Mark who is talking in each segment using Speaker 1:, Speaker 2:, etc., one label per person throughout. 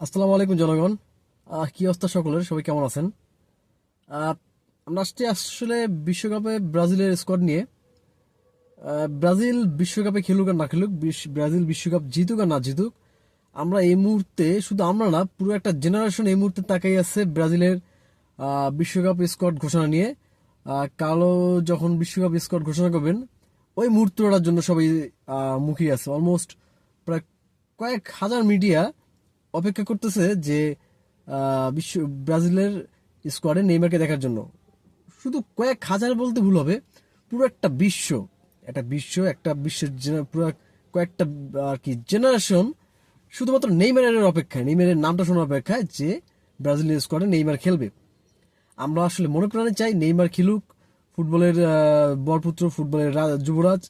Speaker 1: আসসালামু আলাইকুম জনগণ। কি অবস্থা সকলের? সবাই কেমন আছেন? আহ, আমরা আসছি আসলে বিশ্বকাপে ব্রাজিলের স্কোয়াড নিয়ে। ব্রাজিল বিশ্বকাপে খেলুক আর না খেলুক, ব্রাজিল বিশ্বকাপ জিতুক আর না জিতুক, আমরা এই মুহূর্তে, শুধু আমরা না, পুরো একটা জেনারেশন এই মুহূর্তে তাকাই আছে ব্রাজিলের বিশ্বকাপ স্কোয়াড ঘোষণা নিয়ে। কালো যখন বিশ্বকাপ স্কোয়াড ঘোষণা করবেন, ওই মুহূর্তটার জন্য সবাই মুখিয়ে আছে। অলমোস্ট প্রায় কয়েক হাজার মিডিয়া অপেক্ষা করতেছে যে বিশ্ব ব্রাজিলের স্কোয়াডে নেইমারকে দেখার জন্য। শুধু কয়েক হাজার বলতে ভুল হবে, পুরো একটা বিশ্ব, একটা বিশ্বের পুরো কয়েকটা আর কি জেনারেশন শুধুমাত্র নেইমারের অপেক্ষায়, নেইমারের নামটা শোনার অপেক্ষায় যে ব্রাজিলের স্কোয়াডে নেইমার খেলবে। আমরা আসলে মনে প্রাণে চাই নেইমার খেলুক, ফুটবলের বরপুত্র, ফুটবলের যুবরাজ,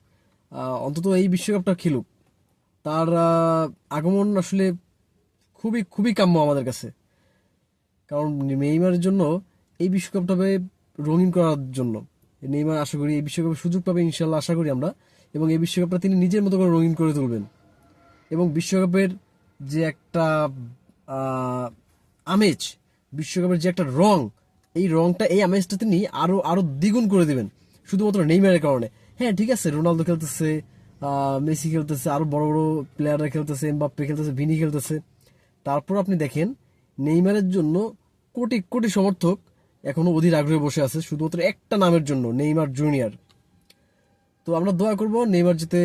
Speaker 1: অন্তত এই বিশ্বকাপটা খেলুক। তার আগমন আসলে খুবই খুবই কাম্য আমাদের কাছে। কারণ নেইমারের জন্য এই বিশ্বকাপটা হবে রঙিন করার জন্য। নেইমার আশা করি এই বিশ্বকাপে সুযোগ পাবে, ইনশাল্লাহ আশা করি আমরা। এবং এই বিশ্বকাপটা তিনি নিজের মতো করে রঙিন করে তুলবেন। এবং বিশ্বকাপের যে একটা আহ, আমেজ, বিশ্বকাপের যে একটা রং, এই রংটা, এই আমেজটা তিনি আরো আরো দ্বিগুণ করে দিবেন শুধুমাত্র নেইমারের কারণে। হ্যাঁ ঠিক আছে, রোনালদো খেলতেছে, মেসি খেলতেছে, আরো বড় বড় প্লেয়াররা খেলতেছে, এমবাপ্পে খেলতেছে, ভিনি খেলতেছে। তারপর আপনি দেখেন নেইমারের জন্য কোটি কোটি সমর্থক এখনো অধীর আগ্রহে বসে আছে শুধুমাত্র একটা নামের জন্য, নেইমার জুনিয়র। তো আমরা দোয়া করব নেইমার যাতে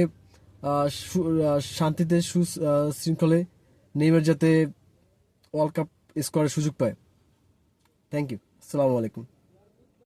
Speaker 1: শান্তিতে শৃঙ্খলে নেইমার যাতে ওয়ার্ল্ড কাপ স্কোয়ারের সুযোগ পায়। Thank you. আসসালামু আলাইকুম।